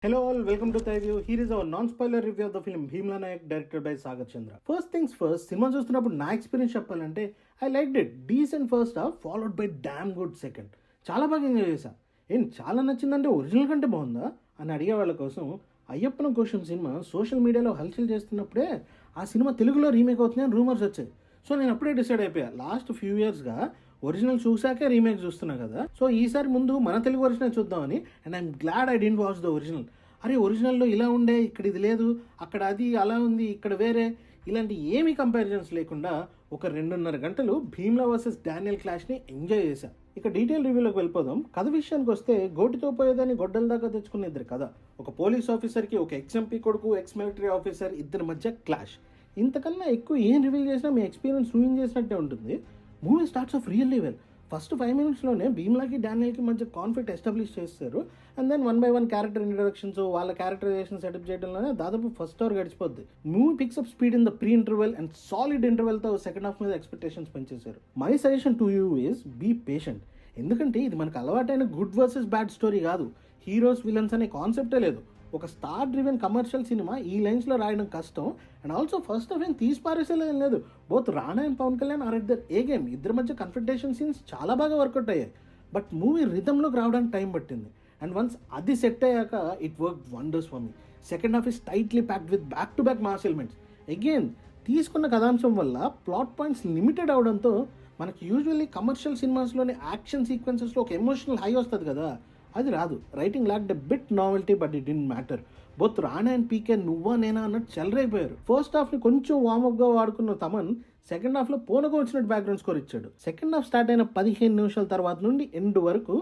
Hello all, welcome to Thai View. Here is our non-spoiler review of the film Bhimla Nayak, directed by Sagar Chandra. First things first, cinema చూస్తున్నప్పుడు నా experience చెప్పాలంటే I like it. Decent first half followed by damn good second. చాలా బాగా enjoy చేశా. చాలా నచ్చిందంటే original కంటే బాగుందా అని అడిగే వాళ్ళ కోసం అయ్యప్పన క్వశ్చన్ సినిమా సోషల్ మీడియాలో హల్చల్ చేస్తున్నప్పుడే ఆ సినిమా తెలుగులో రీమేక్ అవుతుందని రూమర్స్ వచ్చాయి. సో నేను అప్పుడే డిసైడ్ అయిపోయా, లాస్ట్ ఫ్యూ ఇయర్స్గా ఒరిజినల్ చూసాకే రీమేక్ చూస్తున్నా కదా, సో ఈసారి ముందు మన తెలుగు వర్షన్ చూద్దామని. And I'm glad I didn't watch the original. అరే ఒరిజినల్లో ఇలా ఉండే, ఇక్కడ ఇది లేదు, అక్కడ అది అలా ఉంది, ఇక్కడ వేరే, ఇలాంటి ఏమీ కంపారిజన్స్ లేకుండా ఒక 2.5 గంటలు భీమ్లా వర్సెస్ డానియల్ క్లాష్ని ఎంజాయ్ చేశా. ఇక డీటెయిల్ రివ్యూలోకి వెళ్ళిపోదాం. కథ విషయానికి వస్తే గోటితో పోయేదాన్ని గొడ్డల దాకా తెచ్చుకున్న ఇద్దరు కథ. ఒక పోలీస్ ఆఫీసర్కి ఒక ఎక్స్ఎంపీ కొడుకు, ఎక్స్ మిలిటరీ ఆఫీసర్, ఇద్దరి మధ్య క్లాష్. ఇంతకన్నా ఎక్కువ ఏం రివీల్ చేసినా మీ ఎక్స్పీరియన్స్ రూయిన్ చేసినట్టే ఉంటుంది. Movie starts off really well. First 5 మినిట్స్లోనే భీమ్లాకి డానియల్కి మధ్య కాన్ఫ్లిక్ట్ ఎస్టాబ్లిష్ చేస్తారు. And then 1 by 1 character introductions, వాళ్ళ క్యారెక్టరైజేషన్ సెటప్ చేయడంలోనే దాదాపు ఫస్ట్ అవర్ గడిచిపోద్ది. Movie picks up speed in the pre interval and solid ఇంటర్వెల్తో సెకండ్ హాఫ్ మీద ఎక్స్పెక్టేషన్స్ పెంచేశారు. My suggestion to you is be patient. ఎందుకంటే ఇది మనకు అలవాటైన గుడ్ వర్సెస్ బ్యాడ్ స్టోరీ కాదు. హీరోస్ విలన్స్ అనే కాన్సెప్టే లేదు. ఒక స్టార్ డ్రివెన్ కమర్షియల్ సినిమా ఈ లైన్స్లో రాయడం కష్టం. అండ్ ఆల్సో ఫస్ట్ ఆఫ్ ఏం తీసి పారేసేలేం లేదు. Both Rana and Pawan Kalyan are at their A game. ఇద్దరి మధ్య కన్ఫ్రంటేషన్ సీన్స్ చాలా బాగా వర్కౌట్ అయ్యాయి. బట్ మూవీ రిథంలోకి రావడానికి టైం పట్టింది. అండ్ వన్స్ అది సెట్ అయ్యాక it work wonders for me. Second half is tightly packed with back to back mass elements. Again తీసుకున్న కథాంశం వల్ల ప్లాట్ పాయింట్స్ లిమిటెడ్ అవడంతో మనకి యూజువల్లీ కమర్షియల్ సినిమాస్లోని యాక్షన్ సీక్వెన్సెస్లో ఒక ఎమోషనల్ హై వస్తుంది కదా, అది రాదు. Writing lacked a bit novelty, but it didn't matter. Both Rana and PK నువ్వా నేనా అన్నట్టు చెలరైపోయారు. ఫస్ట్ హాఫ్ని కొంచెం వార్మప్గా వాడుకున్న తమన్ సెకండ్ హాఫ్లో పోనగా వచ్చినట్టు బ్యాక్గ్రౌండ్ స్కోర్ ఇచ్చాడు. సెకండ్ హాఫ్ స్టార్ట్ అయిన 15 నిమిషాల తర్వాత నుండి ఎండ్ వరకు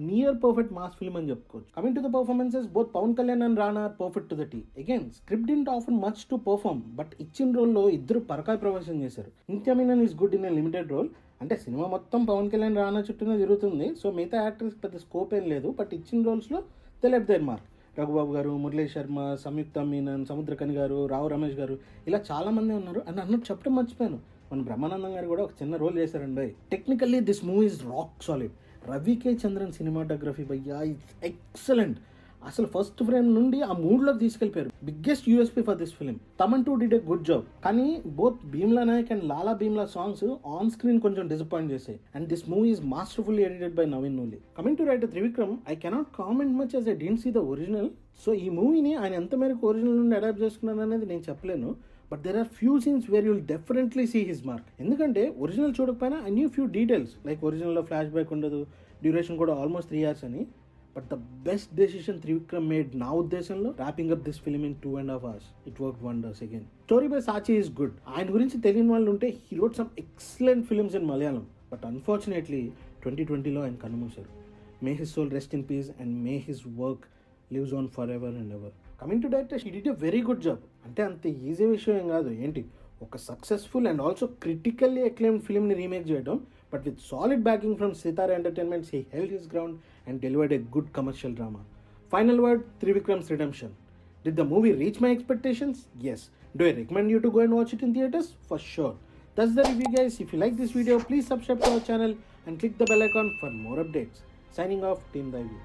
నియర్ పర్ఫెక్ట్ మాస్ ఫిల్మ్ అని చెప్పుకోవచ్చు. Coming to the performances, both Pawan Kalyan and Rana perfect to the T. Again script didn't offer much to perform, but ఇచ్చిన రోల్లో ఇద్దరు పరకాయ ప్రవేశం చేశారు. Nithya Menen is good in a limited role. అంటే సినిమా మొత్తం పవన్ కళ్యాణ్ రానా చుట్టూనే జరుగుతుంది, సో మిగతా యాక్టర్స్ పెద్ద స్కోప్ ఏం లేదు. బట్ ఇచ్చిన రోల్స్లో they left their mark. Raghubabu garu, Murali Sharma, సంయుక్త మీనన్, సముద్రకని గారు, రావు రమేష్ గారు, ఇలా చాలా మంది ఉన్నారు. అండ్ అన్నట్టు చెప్పడం మర్చిపోయాను, మన బ్రహ్మానందం గారు కూడా ఒక చిన్న రోల్ చేశారండి. Technically this movie is rock solid. Ravi K Chandran cinematography భయ్యా ఇట్స్ ఎక్సలెంట్. అసలు ఫస్ట్ ఫ్రేమ్ నుండి ఆ మూడ్లోకి తీసుకెళ్ళిపోయారు. Biggest USP for this film. Thaman too did a good job. కానీ both Bheemla Nayak and Lala Bheemla songs on screen కొంచెం డిసప్పాయింట్ చేశాయి. And this movie is masterfully edited by Naveen Nooli. Coming to writer Trivikram, I cannot comment much as I didn't see the original. So ఈ మూవీని ఆయన ఎంత మేరకు original నుండి adapt చేసుకున్నాను అనేది నేను చెప్పలేను. But there are few scenes where you'll definitely see his mark. ఎందుకంటే ఒరిజినల్ చూడకపోయినా I knew few details, like ఒరిజినల్లో ఫ్లాష్ బ్యాక్ ఉండదు, డ్యూరేషన్ కూడా ఆల్మోస్ట్ 3 hours అని. But the best decision Trivikram made నా ఉద్దేశంలో, wrapping up this film in 2.5 hours. It work wonders again. Story by Sachy is good. ఆయన గురించి తెలియని వాళ్ళు ఉంటే he wrote some excellent films in Malayalam. But unfortunately 2020లో ఆయన కన్నుమూశారు. May his soul rest in peace and may his work lives on forever and ever. Coming to director, he did a very good job. అంటే అంత easy విషయం ఏం కాదు. ఏంటి, ఒక successful and also critically acclaimed ఫిల్మ్ని remake చేయడం. But with solid backing from Sithara entertainments, he held his ground and delivered a good commercial drama. Final word, Trivikram's redemption. Did the movie reach my expectations? Yes. Do I recommend you to go and watch it in theaters? For sure. That's the review, guys. If you like this video, please subscribe to our channel and click the bell icon for more updates. Signing off, Team Thai View.